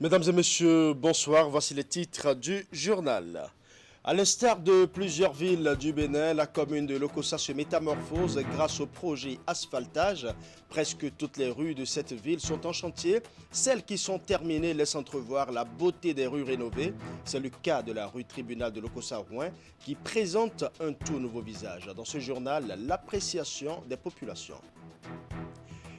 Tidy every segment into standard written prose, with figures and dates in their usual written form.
Mesdames et messieurs, bonsoir. Voici les titres du journal. À l'instar de plusieurs villes du Bénin, la commune de Lokossa se métamorphose grâce au projet asphaltage. Presque toutes les rues de cette ville sont en chantier. Celles qui sont terminées laissent entrevoir la beauté des rues rénovées. C'est le cas de la rue Tribunal de Lokossa-Rouen qui présente un tout nouveau visage. Dans ce journal, l'appréciation des populations.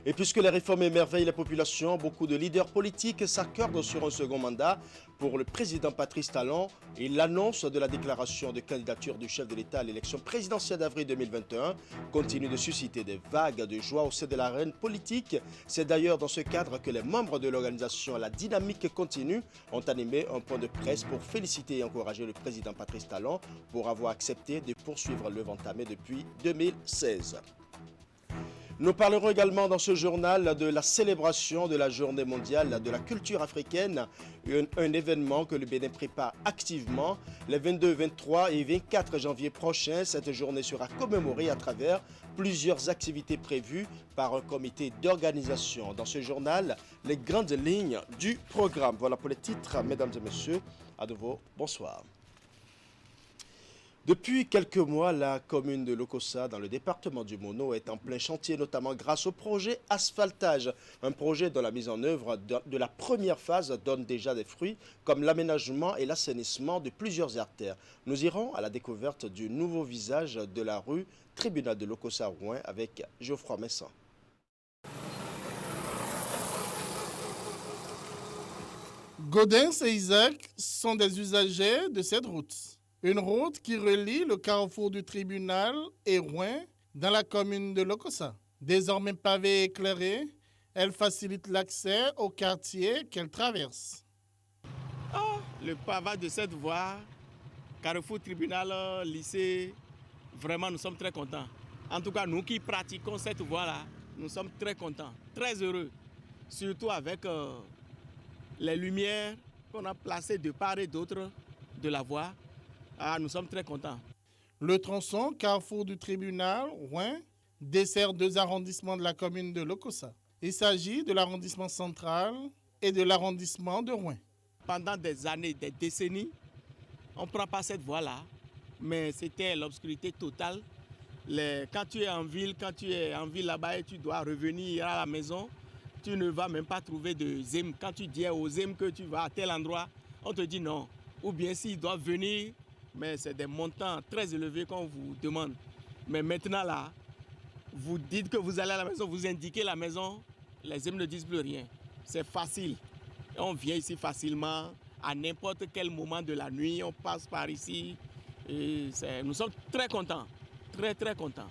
Et puisque les réformes émerveillent les populations, beaucoup de leaders politiques s'accordent sur un second mandat pour le président Patrice Talon et l'annonce de la déclaration de candidature du chef de l'État à l'élection présidentielle d'avril 2021 continue de susciter des vagues de joie au sein de l'arène politique. C'est d'ailleurs dans ce cadre que les membres de l'organisation La Dynamique Continue ont animé un point de presse pour féliciter et encourager le président Patrice Talon pour avoir accepté de poursuivre l'œuvre entamée depuis 2016. Nous parlerons également dans ce journal de la célébration de la Journée mondiale de la culture africaine, un événement que le Bénin prépare activement. Les 22, 23 et 24 janvier prochains, cette journée sera commémorée à travers plusieurs activités prévues par un comité d'organisation. Dans ce journal, les grandes lignes du programme. Voilà pour les titres, mesdames et messieurs. À nouveau, bonsoir. Depuis quelques mois, la commune de Lokossa, dans le département du Mono, est en plein chantier, notamment grâce au projet asphaltage. Un projet dont la mise en œuvre de la première phase donne déjà des fruits, comme l'aménagement et l'assainissement de plusieurs artères. Nous irons à la découverte du nouveau visage de la rue Tribunal de Lokossa-Rouen avec Geoffroy Messan. Gaudens et Isaac sont des usagers de cette route. Une route qui relie le carrefour du tribunal et Rouen dans la commune de Lokossa. Désormais pavée et éclairée, elle facilite l'accès au quartier qu'elle traverse. Le pavage de cette voie, carrefour tribunal, lycée, vraiment nous sommes très contents. En tout cas, nous qui pratiquons cette voie-là, nous sommes très contents, très heureux. Surtout avec les lumières qu'on a placées de part et d'autre de la voie. Nous sommes très contents. Le tronçon carrefour du tribunal, Rouen, dessert deux arrondissements de la commune de Lokossa. Il s'agit de l'arrondissement central et de l'arrondissement de Rouen. Pendant des années, des décennies, on ne prend pas cette voie-là, mais c'était l'obscurité totale. Quand tu es en ville là-bas et tu dois revenir à la maison, tu ne vas même pas trouver de ZEM. Quand tu dis aux ZEM que tu vas à tel endroit, on te dit non. Ou bien s'ils doivent venir, mais c'est des montants très élevés qu'on vous demande. Mais maintenant là, vous dites que vous allez à la maison, vous indiquez la maison, les ZEM ne disent plus rien. C'est facile. Et on vient ici facilement, à n'importe quel moment de la nuit, on passe par ici. Et nous sommes très contents, très très contents.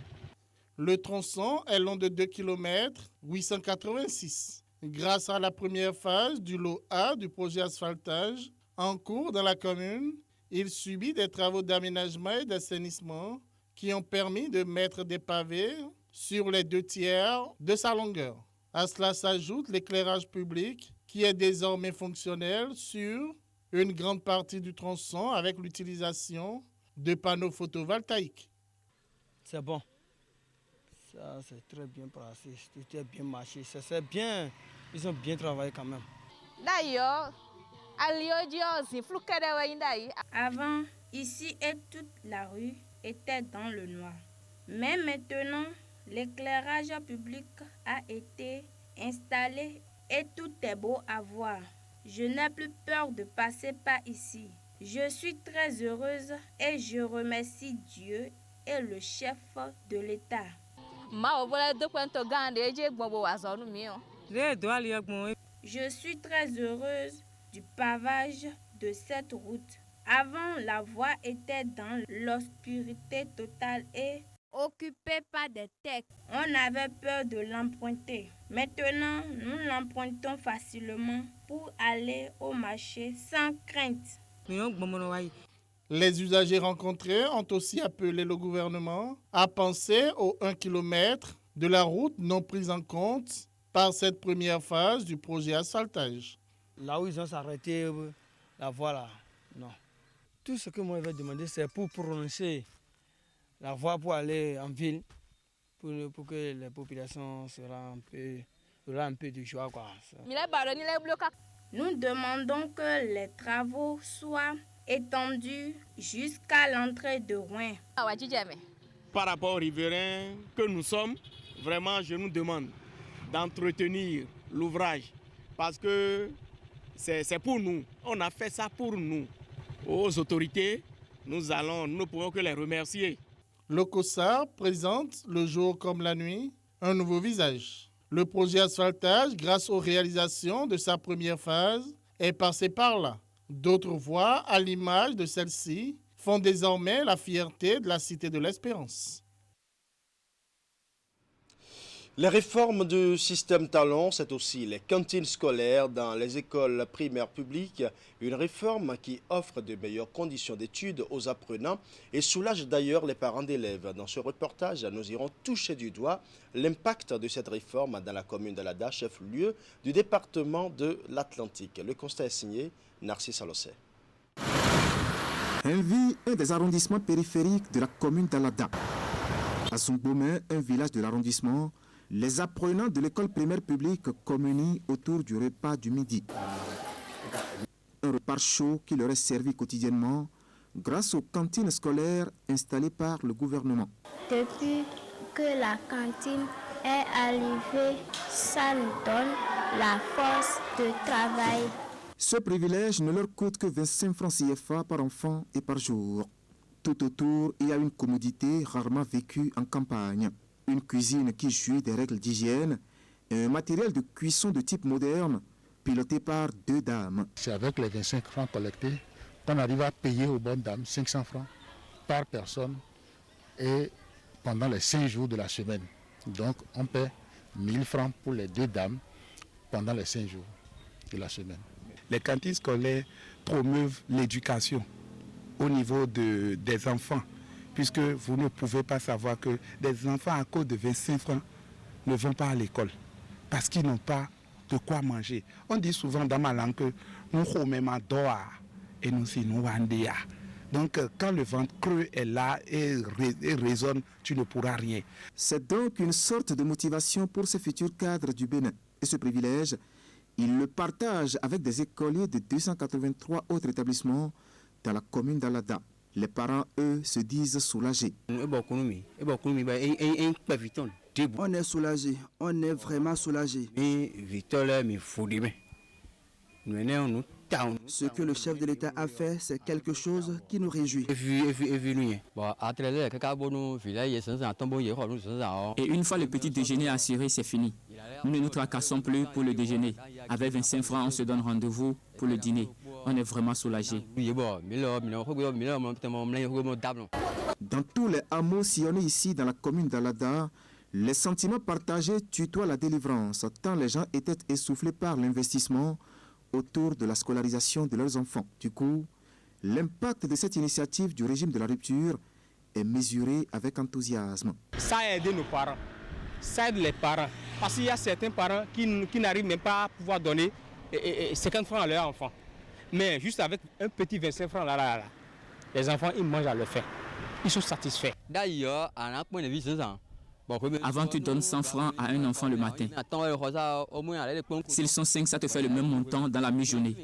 Le tronçon est long de 2 km 886. Grâce à la première phase du lot A du projet asphaltage, en cours dans la commune, il subit des travaux d'aménagement et d'assainissement qui ont permis de mettre des pavés sur les 2/3 de sa longueur. À cela s'ajoute l'éclairage public qui est désormais fonctionnel sur une grande partie du tronçon avec l'utilisation de panneaux photovoltaïques. C'est bon. Ça, c'est très bien passé. Tout a bien marché. C'est bien. Ils ont bien travaillé quand même. Avant, ici et toute la rue était dans le noir. Mais maintenant, l'éclairage public a été installé et tout est beau à voir. Je n'ai plus peur de passer par ici. Je suis très heureuse et je remercie Dieu et le chef de l'État. Je suis très heureuse du pavage de cette route. Avant, la voie était dans l'obscurité totale et occupée par des textes. On avait peur de l'emprunter. Maintenant, nous l'empruntons facilement pour aller au marché sans crainte. Les usagers rencontrés ont aussi appelé le gouvernement à penser aux 1 km de la route non prise en compte par cette première phase du projet asphaltage. Là où ils ont s'arrêté, la voie là, non. Tout ce que moi je vais demander, c'est pour prononcer la voie pour aller en ville, pour que les populations auront un peu de joie, quoi. Nous demandons que les travaux soient étendus jusqu'à l'entrée de Rouen. Par rapport aux riverains que nous sommes, vraiment, je nous demande d'entretenir l'ouvrage parce que c'est pour nous. On a fait ça pour nous. Aux autorités, nous ne pouvons que les remercier. L'OCOSA présente, le jour comme la nuit, un nouveau visage. Le projet asphaltage, grâce aux réalisations de sa première phase, est passé par là. D'autres voies, à l'image de celle-ci, font désormais la fierté de la Cité de l'Espérance. Les réformes du système Talon, c'est aussi les cantines scolaires dans les écoles primaires publiques, une réforme qui offre de meilleures conditions d'études aux apprenants et soulage d'ailleurs les parents d'élèves. Dans ce reportage, nous irons toucher du doigt l'impact de cette réforme dans la commune d'Alada, chef-lieu du département de l'Atlantique. Le constat est signé Narcisse Alossé. Elle vit un des arrondissements périphériques de la commune d'Alada. À Zumboumé, un village de l'arrondissement, les apprenants de l'école primaire publique communient autour du repas du midi. Un repas chaud qui leur est servi quotidiennement grâce aux cantines scolaires installées par le gouvernement. Depuis que la cantine est arrivée, ça nous donne la force de travail. Ce privilège ne leur coûte que 25 francs CFA par enfant et par jour. Tout autour, il y a une commodité rarement vécue en campagne. Une cuisine qui jouit des règles d'hygiène et un matériel de cuisson de type moderne piloté par 2 dames. C'est avec les 25 francs collectés qu'on arrive à payer aux bonnes dames 500 francs par personne et pendant les 5 jours de la semaine. Donc on paie 1000 francs pour les 2 dames pendant les 5 jours de la semaine. Les cantines scolaires promeuvent l'éducation au niveau des enfants, puisque vous ne pouvez pas savoir que des enfants à cause de 25 francs ne vont pas à l'école parce qu'ils n'ont pas de quoi manger. On dit souvent dans ma langue que nous sommes dehors et nous sommes wandéa. Donc quand le ventre creux est là et résonne, tu ne pourras rien. C'est donc une sorte de motivation pour ces futurs cadres du Bénin. Et ce privilège, ils le partagent avec des écoliers de 283 autres établissements dans la commune d'Alada. Les parents, eux, se disent soulagés. On est soulagés, on est vraiment soulagés. Ce que le chef de l'État a fait, c'est quelque chose qui nous réjouit. Et une fois le petit déjeuner assuré, c'est fini. Nous ne nous tracassons plus pour le déjeuner. Avec 25 francs, on se donne rendez-vous pour le dîner. On est vraiment soulagés. Dans tous les hameaux sillonnés ici dans la commune d'Alada, les sentiments partagés tutoient la délivrance, tant les gens étaient essoufflés par l'investissement autour de la scolarisation de leurs enfants. Du coup, l'impact de cette initiative du régime de la rupture est mesuré avec enthousiasme. Ça a aidé nos parents, ça aide les parents, parce qu'il y a certains parents qui n'arrivent même pas à pouvoir donner 50 francs à leurs enfants. Mais juste avec un petit 25 francs là, les enfants ils mangent à leur faim, ils sont satisfaits. D'ailleurs, avant, tu donnes 100 francs à un enfant le matin. S'ils sont 5, ça te fait le même montant dans la mi-journée.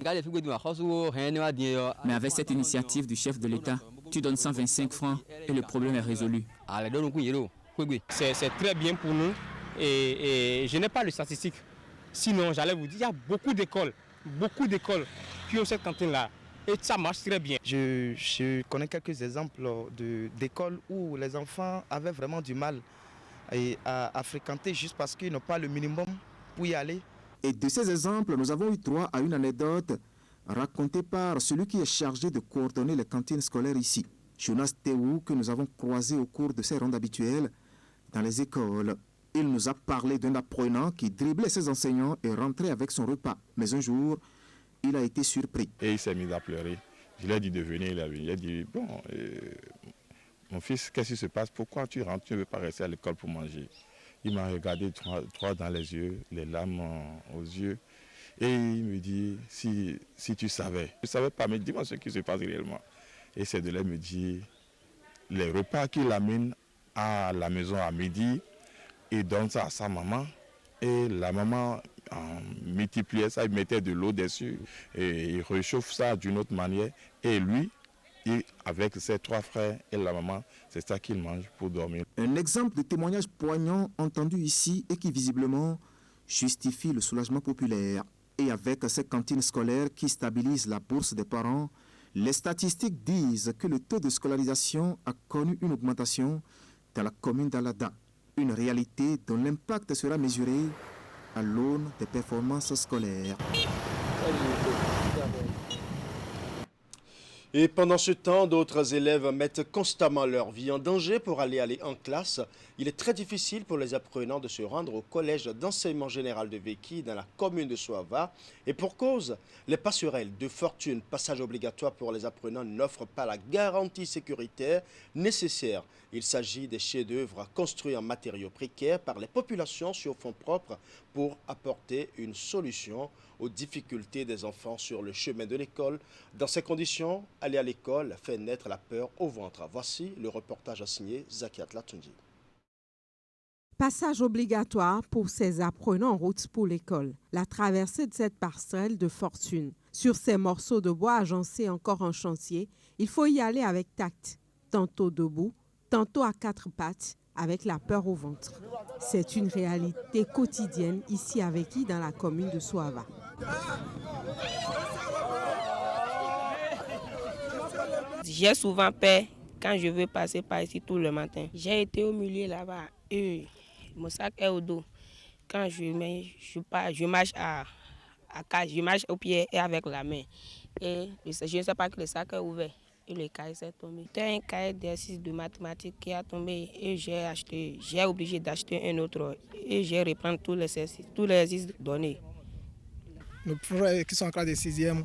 Mais avec cette initiative du chef de l'État, tu donnes 125 francs et le problème est résolu. C'est très bien pour nous et je n'ai pas de statistiques. Sinon, j'allais vous dire, il y a beaucoup d'écoles qui ont cette cantine-là. Et ça marche très bien. Je connais quelques exemples d'écoles où les enfants avaient vraiment du mal à fréquenter juste parce qu'ils n'ont pas le minimum pour y aller. Et de ces exemples, nous avons eu droit à une anecdote racontée par celui qui est chargé de coordonner les cantines scolaires ici, Jonas Théou, que nous avons croisé au cours de ses rondes habituelles dans les écoles. Il nous a parlé d'un apprenant qui driblait ses enseignants et rentrait avec son repas. Mais un jour, il a été surpris. Et il s'est mis à pleurer. Je lui ai dit de venir, il est venu. Il a dit, bon, mon fils, qu'est-ce qui se passe? Pourquoi tu rentres? Tu ne veux pas rester à l'école pour manger? Il m'a regardé droit dans les yeux, les larmes aux yeux. Et il me dit, si tu savais. Je ne savais pas, mais dis-moi ce qui se passe réellement. Et c'est de là qu'il me dit, les repas qu'il amène à la maison à midi, il donne ça à sa maman. Et la maman multipliait ça, il mettait de l'eau dessus et il réchauffe ça d'une autre manière. Et lui, avec ses 3 frères et la maman, c'est ça qu'il mange pour dormir. Un exemple de témoignage poignant entendu ici et qui visiblement justifie le soulagement populaire. Et avec ces cantines scolaires qui stabilisent la bourse des parents, les statistiques disent que le taux de scolarisation a connu une augmentation dans la commune d'Alada. Une réalité dont l'impact sera mesuré à l'aune des performances scolaires. Et pendant ce temps, d'autres élèves mettent constamment leur vie en danger pour aller en classe. Il est très difficile pour les apprenants de se rendre au collège d'enseignement général de Veki dans la commune de Soava. Et pour cause, les passerelles de Fortune, passage obligatoire pour les apprenants, n'offrent pas la garantie sécuritaire nécessaire. Il s'agit des chefs-d'œuvre construits en matériaux précaires par les populations sur fonds propres pour apporter une solution aux difficultés des enfants sur le chemin de l'école. Dans ces conditions, aller à l'école fait naître la peur au ventre. Voici le reportage signé Zakiat Latundi. Passage obligatoire pour ces apprenants en route pour l'école. La traversée de cette passerelle de Fortune. Sur ces morceaux de bois agencés encore en chantier, il faut y aller avec tact, tantôt debout, tantôt à 4 pattes, avec la peur au ventre. C'est une réalité quotidienne ici à Veki dans la commune de Soava. J'ai souvent peur quand je veux passer par ici tout le matin. J'ai été au milieu là-bas et mon sac est au dos. Quand je marche je marche au pied et avec la main. Et je ne sais pas que le sac est ouvert. Et le cahier s'est tombé. C'était un cahier d'exercice de mathématiques qui a tombé et j'ai obligé d'acheter un autre et j'ai repris tous les exercices donnés. Nos frères qui sont en classe de 6e,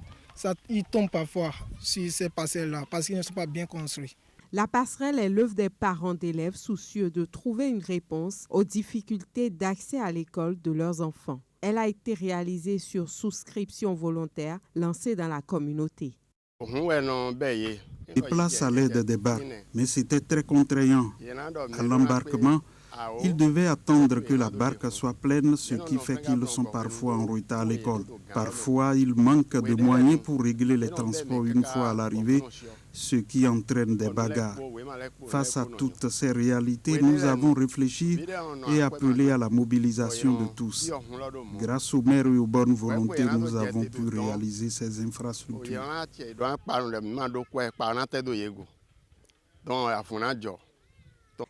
ils tombent parfois sur ces passerelles-là parce qu'ils ne sont pas bien construits. La passerelle est l'œuvre des parents d'élèves soucieux de trouver une réponse aux difficultés d'accès à l'école de leurs enfants. Elle a été réalisée sur souscription volontaire lancée dans la communauté. Et place à l'aide des barques, mais c'était très contraignant. À l'embarquement, ils devaient attendre que la barque soit pleine, ce qui fait qu'ils sont parfois en retard à l'école. Parfois, il manque de moyens pour régler les transports une fois à l'arrivée, ce qui entraîne des bagarres. Face à toutes ces réalités, nous avons réfléchi et appelé à la mobilisation de tous. Grâce aux maires et aux bonnes volontés, nous avons pu réaliser ces infrastructures.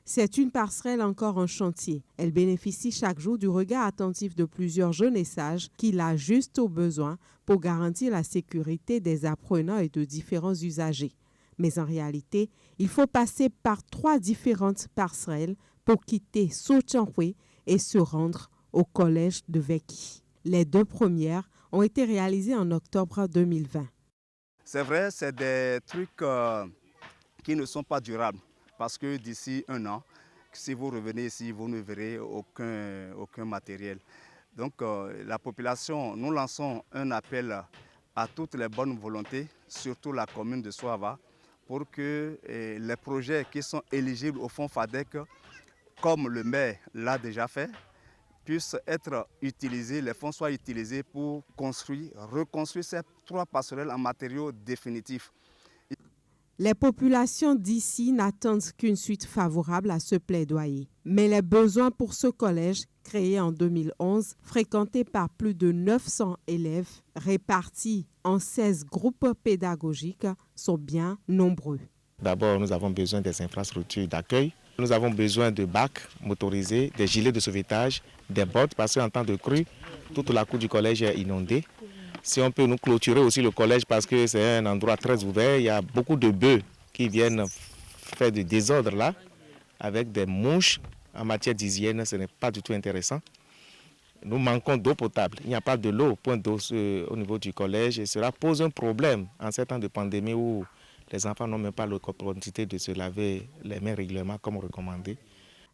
C'est une passerelle encore en chantier. Elle bénéficie chaque jour du regard attentif de plusieurs jeunes et sages qui l'ajustent aux besoins pour garantir la sécurité des apprenants et de différents usagers. Mais en réalité, il faut passer par 3 différentes passerelles pour quitter Sochankwe et se rendre au collège de Veki. Les 2 premières ont été réalisées en octobre 2020. C'est vrai, c'est des trucs qui ne sont pas durables. Parce que d'ici 1 an, si vous revenez ici, vous ne verrez aucun matériel. Donc la population, nous lançons un appel à toutes les bonnes volontés, surtout la commune de Soava, pour que les projets qui sont éligibles au fonds FADEC, comme le maire l'a déjà fait, puissent être utilisés, les fonds soient utilisés pour reconstruire ces 3 passerelles en matériaux définitifs. Les populations d'ici n'attendent qu'une suite favorable à ce plaidoyer. Mais les besoins pour ce collège, créé en 2011, fréquenté par plus de 900 élèves, répartis en 16 groupes pédagogiques, sont bien nombreux. D'abord, nous avons besoin des infrastructures d'accueil. Nous avons besoin de bacs motorisés, des gilets de sauvetage, des bottes, parce qu'en temps de crue, toute la cour du collège est inondée. Si on peut nous clôturer aussi le collège parce que c'est un endroit très ouvert, il y a beaucoup de bœufs qui viennent faire du désordre là, avec des mouches. En matière d'hygiène, ce n'est pas du tout intéressant. Nous manquons d'eau potable. Il n'y a pas de l'eau, point d'eau au niveau du collège. Et cela pose un problème en ces temps de pandémie où les enfants n'ont même pas l'opportunité de se laver les mains régulièrement comme recommandé.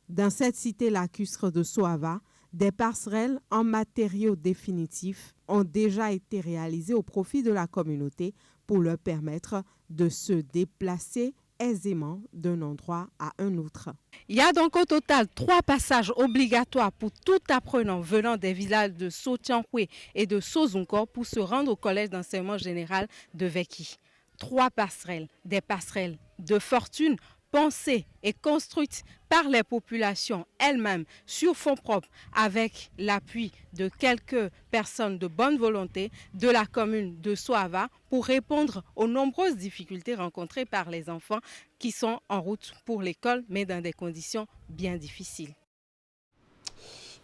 Dans cette cité lacustre de Soava, des passerelles en matériaux définitifs ont déjà été réalisées au profit de la communauté pour leur permettre de se déplacer aisément d'un endroit à un autre. Il y a donc au total 3 passages obligatoires pour tout apprenant venant des villages de Sotiankwe et de Sozunko pour se rendre au collège d'enseignement général de Veki. 3 passerelles, des passerelles de fortune pensées et construites par les populations elles-mêmes sur fonds propres avec l'appui de quelques personnes de bonne volonté de la commune de Soava pour répondre aux nombreuses difficultés rencontrées par les enfants qui sont en route pour l'école mais dans des conditions bien difficiles.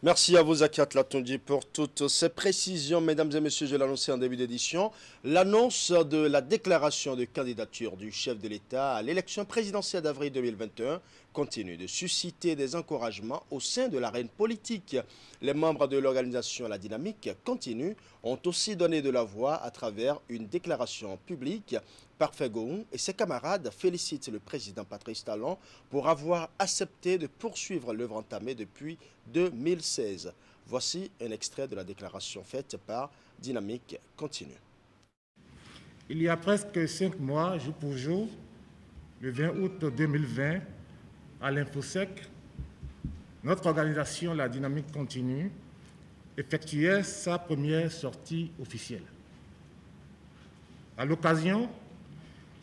Merci à vous, Zakiat Latondi, pour toutes ces précisions. Mesdames et messieurs, je l'annonçais en début d'édition, l'annonce de la déclaration de candidature du chef de l'État à l'élection présidentielle d'avril 2021 continue de susciter des encouragements au sein de l'arène politique. Les membres de l'organisation La Dynamique Continue ont aussi donné de la voix à travers une déclaration publique. Parfait Gohou et ses camarades félicitent le président Patrice Talon pour avoir accepté de poursuivre l'œuvre entamée depuis 2016. Voici un extrait de la déclaration faite par Dynamique Continue. Il y a presque 5 mois, jour pour jour, le 20 août 2020, à l'Infosec, notre organisation La Dynamique Continue effectuait sa première sortie officielle. À l'occasion,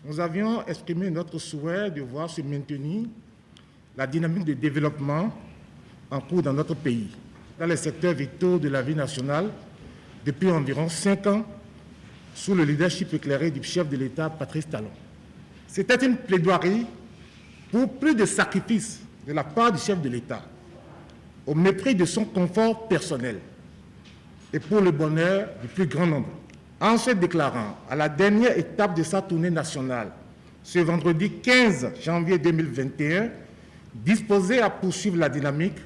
nous avions exprimé notre souhait de voir se maintenir la dynamique de développement en cours dans notre pays, dans les secteurs vitaux de la vie nationale, depuis environ 5 ans, sous le leadership éclairé du chef de l'État, Patrice Talon. C'était une plaidoirie pour plus de sacrifices de la part du chef de l'État, au mépris de son confort personnel et pour le bonheur du plus grand nombre. En se déclarant à la dernière étape de sa tournée nationale, ce vendredi 15 janvier 2021, disposé à poursuivre la dynamique,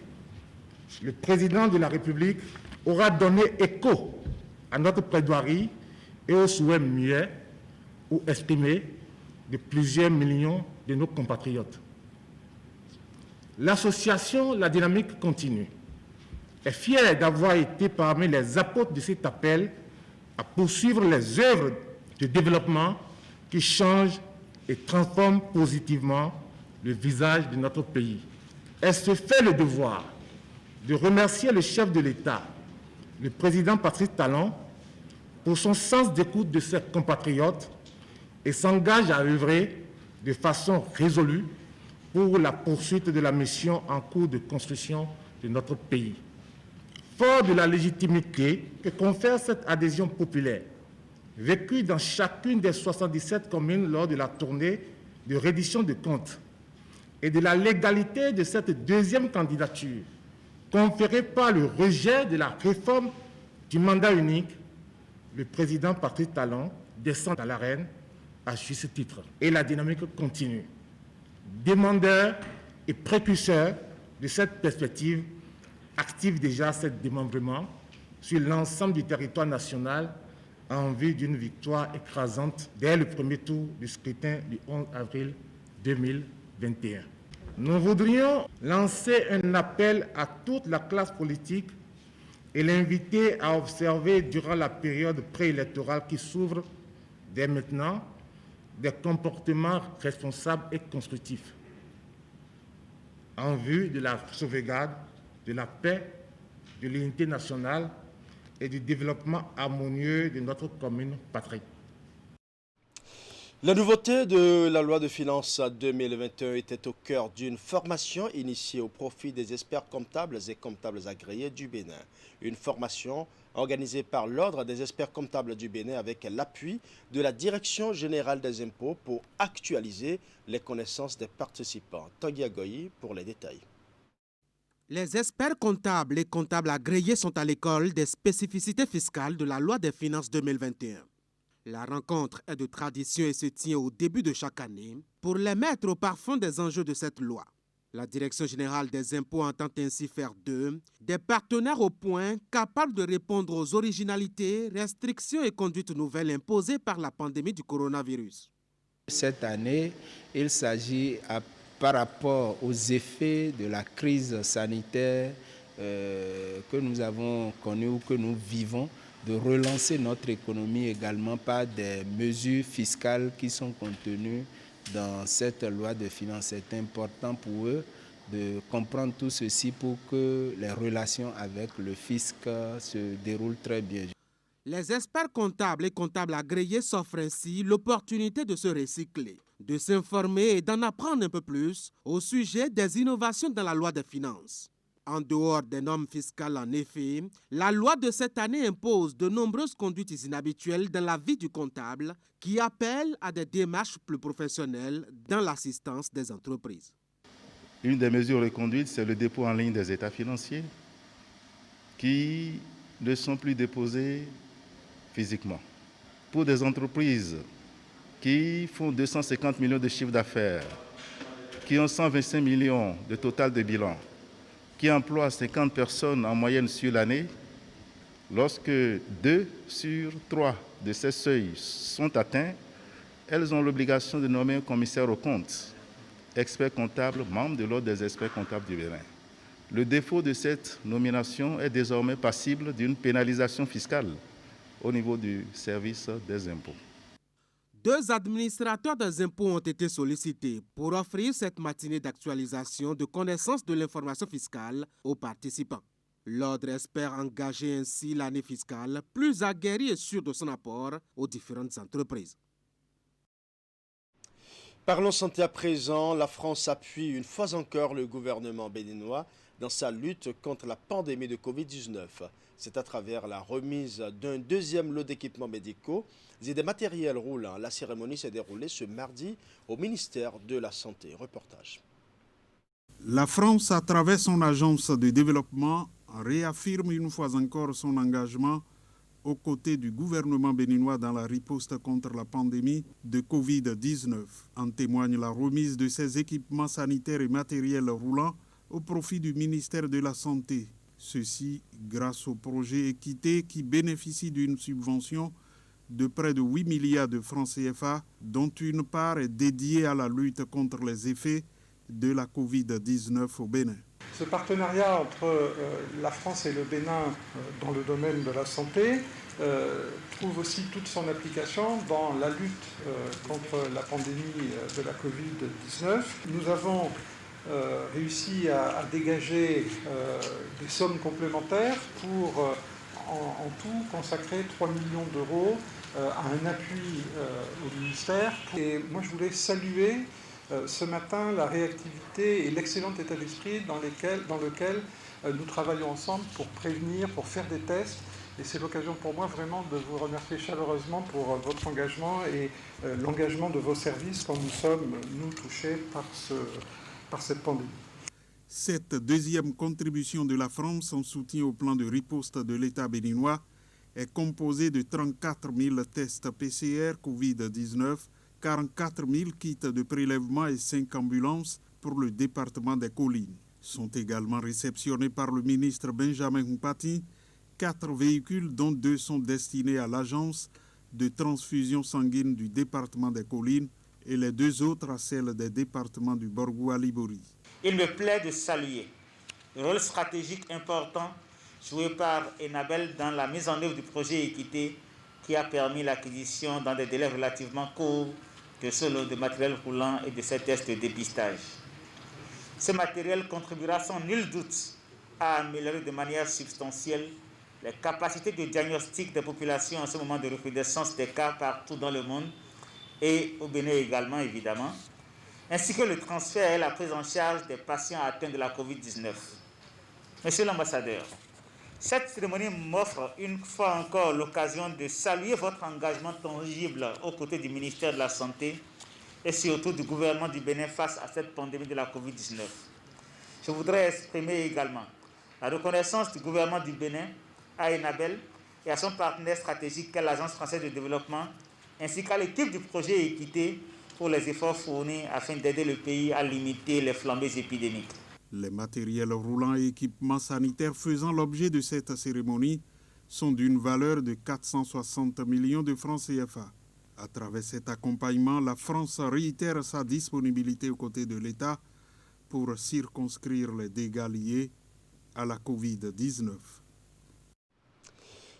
le président de la République aura donné écho à notre plaidoirie et aux souhaits muets ou exprimés de plusieurs millions de nos compatriotes. L'association La Dynamique Continue est fière d'avoir été parmi les apôtres de cet appel à poursuivre les œuvres de développement qui changent et transforment positivement le visage de notre pays. Elle se fait le devoir de remercier le chef de l'État, le président Patrice Talon, pour son sens d'écoute de ses compatriotes et s'engage à œuvrer de façon résolue pour la poursuite de la mission en cours de construction de notre pays. Fort de la légitimité que confère cette adhésion populaire, vécue dans chacune des 77 communes lors de la tournée de reddition de comptes, et de la légalité de cette deuxième candidature, conférée par le rejet de la réforme du mandat unique, le président Patrice Talon descend à l'arène à juste titre. Et la dynamique continue. Demandeur et précurseur de cette perspective, active déjà ce démembrement sur l'ensemble du territoire national en vue d'une victoire écrasante dès le premier tour du scrutin du 11 avril 2021. Nous voudrions lancer un appel à toute la classe politique et l'inviter à observer durant la période préélectorale qui s'ouvre dès maintenant des comportements responsables et constructifs en vue de la sauvegarde de la paix, de l'unité nationale et du développement harmonieux de notre commune patrie. La nouveauté de la loi de finances 2021 était au cœur d'une formation initiée au profit des experts comptables et comptables agréés du Bénin. Une formation organisée par l'Ordre des experts comptables du Bénin avec l'appui de la Direction générale des impôts pour actualiser les connaissances des participants. Tanguy Agoyi pour les détails. Les experts comptables et comptables agréés sont à l'école des spécificités fiscales de la loi des finances 2021. La rencontre est de tradition et se tient au début de chaque année pour les mettre au parfum des enjeux de cette loi. La Direction générale des impôts entend ainsi faire d'eux des partenaires au point capables de répondre aux originalités, restrictions et conduites nouvelles imposées par la pandémie du coronavirus. Cette année, il s'agit par rapport aux effets de la crise sanitaire que nous avons connue ou que nous vivons, de relancer notre économie également par des mesures fiscales qui sont contenues dans cette loi de finances. C'est important pour eux de comprendre tout ceci pour que les relations avec le fisc se déroulent très bien. Les experts comptables et comptables agréés s'offrent ainsi l'opportunité de se recycler, de s'informer et d'en apprendre un peu plus au sujet des innovations dans la loi des finances. En dehors des normes fiscales, en effet, la loi de cette année impose de nombreuses conduites inhabituelles dans la vie du comptable qui appellent à des démarches plus professionnelles dans l'assistance des entreprises. Une des mesures reconduites, c'est le dépôt en ligne des états financiers qui ne sont plus déposés physiquement. Pour des entreprises qui font 250 millions de chiffre d'affaires, qui ont 125 millions de total de bilan, qui emploient 50 personnes en moyenne sur l'année, lorsque 2 sur 3 de ces seuils sont atteints, elles ont l'obligation de nommer un commissaire aux comptes, expert comptable, membre de l'ordre des experts comptables du Bénin. Le défaut de cette nomination est désormais passible d'une pénalisation fiscale au niveau du service des impôts. 2 administrateurs des impôts ont été sollicités pour offrir cette matinée d'actualisation de connaissance de l'information fiscale aux participants. L'ordre espère engager ainsi l'année fiscale plus aguerrie et sûre de son apport aux différentes entreprises. Parlons santé à présent. La France appuie une fois encore le gouvernement béninois dans sa lutte contre la pandémie de Covid-19. C'est à travers la remise d'un 2e lot d'équipements médicaux et des matériels roulants. La cérémonie s'est déroulée ce mardi au ministère de la Santé. Reportage. La France, à travers son agence de développement, réaffirme une fois encore son engagement aux côtés du gouvernement béninois dans la riposte contre la pandémie de Covid-19. En témoigne la remise de ces équipements sanitaires et matériels roulants au profit du ministère de la Santé. Ceci grâce au projet Équité qui bénéficie d'une subvention de près de 8 milliards de francs CFA, dont une part est dédiée à la lutte contre les effets de la Covid-19 au Bénin. Ce partenariat entre la France et le Bénin dans le domaine de la santé trouve aussi toute son application dans la lutte contre la pandémie de la Covid-19. Nous avons réussi à dégager des sommes complémentaires pour en tout consacrer 3 millions d'euros à un appui au ministère. Et moi je voulais saluer ce matin la réactivité et l'excellent état d'esprit dans lequel nous travaillons ensemble pour prévenir, pour faire des tests. Et c'est l'occasion pour moi vraiment de vous remercier chaleureusement pour votre engagement et l'engagement de vos services quand nous sommes, nous, touchés par cette pandémie. Cette 2e contribution de la France en soutien au plan de riposte de l'État béninois est composée de 34 000 tests PCR Covid-19, 44 000 kits de prélèvement et 5 ambulances pour le département des Collines. Sont également réceptionnés par le ministre Benjamin Humpati 4 véhicules dont 2 sont destinés à l'agence de transfusion sanguine du département des Collines et les 2 autres à celle des départements du Borgou-Ali-Bori. Il me plaît de saluer le rôle stratégique important joué par Enabel dans la mise en œuvre du projet Équité qui a permis l'acquisition dans des délais relativement courts de ce lot de matériel roulant et de ces tests de dépistage. Ce matériel contribuera sans nul doute à améliorer de manière substantielle les capacités de diagnostic des populations en ce moment de recrudescence des cas partout dans le monde et au Bénin également évidemment, ainsi que le transfert et la prise en charge des patients atteints de la Covid-19. Monsieur l'ambassadeur, cette cérémonie m'offre une fois encore l'occasion de saluer votre engagement tangible aux côtés du ministère de la Santé et surtout du gouvernement du Bénin face à cette pandémie de la Covid-19. Je voudrais exprimer également la reconnaissance du gouvernement du Bénin à Enabel et à son partenaire stratégique qu'est l'Agence française de développement, ainsi qu'à l'équipe du projet Équité pour les efforts fournis afin d'aider le pays à limiter les flambées épidémiques. Les matériels roulants et équipements sanitaires faisant l'objet de cette cérémonie sont d'une valeur de 460 millions de francs CFA. À travers cet accompagnement, la France réitère sa disponibilité aux côtés de l'État pour circonscrire les dégâts liés à la Covid-19.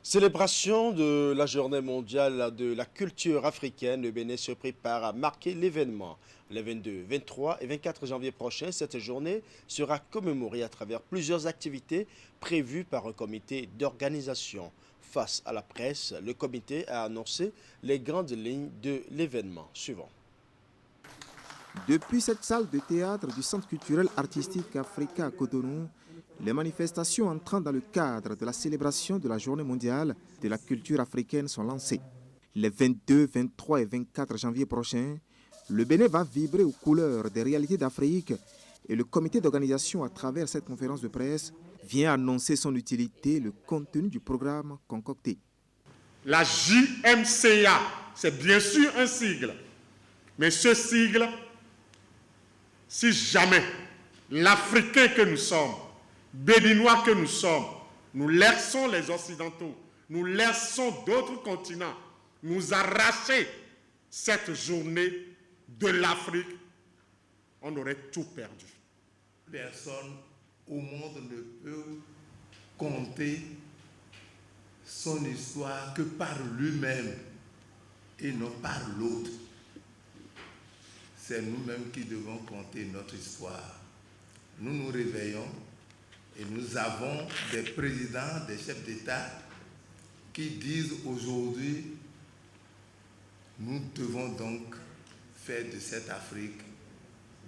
Célébration de la journée mondiale de la culture africaine, le Bénin se prépare à marquer l'événement. Les 22, 23 et 24 janvier prochains, cette journée sera commémorée à travers plusieurs activités prévues par un comité d'organisation. Face à la presse, le comité a annoncé les grandes lignes de l'événement suivant. Depuis cette salle de théâtre du Centre culturel artistique Africa à Cotonou, les manifestations entrant dans le cadre de la célébration de la Journée mondiale de la culture africaine sont lancées. Les 22, 23 et 24 janvier prochains, le Bénin va vibrer aux couleurs des réalités d'Afrique et le comité d'organisation, à travers cette conférence de presse, vient annoncer son utilité et le contenu du programme concocté. La JMCA, c'est bien sûr un sigle, mais ce sigle, si jamais l'Africain que nous sommes, Béninois que nous sommes, nous laissons les Occidentaux, nous laissons d'autres continents nous arracher cette journée de l'Afrique, on aurait tout perdu. Personne au monde ne peut compter son histoire que par lui-même et non par l'autre. C'est nous-mêmes qui devons compter notre histoire. Nous nous réveillons et nous avons des présidents, des chefs d'État qui disent aujourd'hui, nous devons donc faire de cette Afrique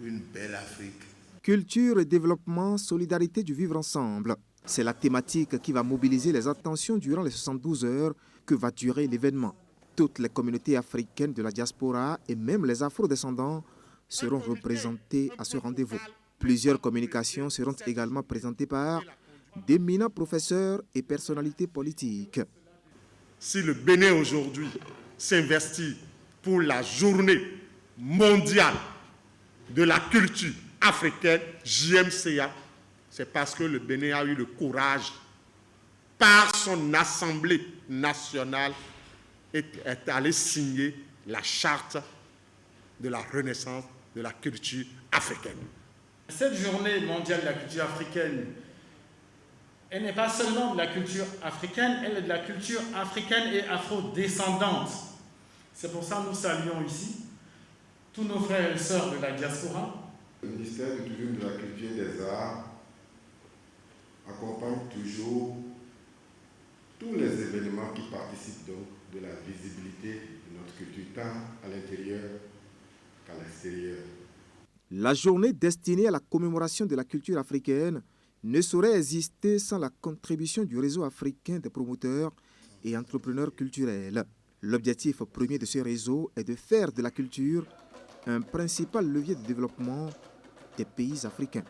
une belle Afrique. Culture et développement, solidarité du vivre ensemble. C'est la thématique qui va mobiliser les attentions durant les 72 heures que va durer l'événement. Toutes les communautés africaines de la diaspora et même les afro-descendants seront représentés à ce rendez-vous. Plusieurs communications seront également présentées par d'éminents professeurs et personnalités politiques. Si le Bénin aujourd'hui s'investit pour la journée mondiale de la culture africaine, JMCA, c'est parce que le Bénin a eu le courage, par son Assemblée nationale, est allé signer la charte de la renaissance de la culture africaine. Cette journée mondiale de la culture africaine, elle n'est pas seulement de la culture africaine, elle est de la culture africaine et afro-descendante. C'est pour ça que nous saluons ici tous nos frères et sœurs de la diaspora. Le ministère du Tourisme, de la Culture et des Arts accompagne toujours tous les événements qui participent donc de la visibilité de notre culture, tant à l'intérieur qu'à l'extérieur. La journée destinée à la commémoration de la culture africaine ne saurait exister sans la contribution du réseau africain des promoteurs et entrepreneurs culturels. L'objectif premier de ce réseau est de faire de la culture un principal levier de développement des pays africains.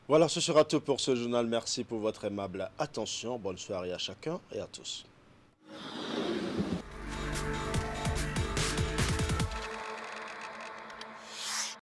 Voilà, ce sera tout pour ce journal. Merci pour votre aimable attention. Bonne soirée à chacun et à tous.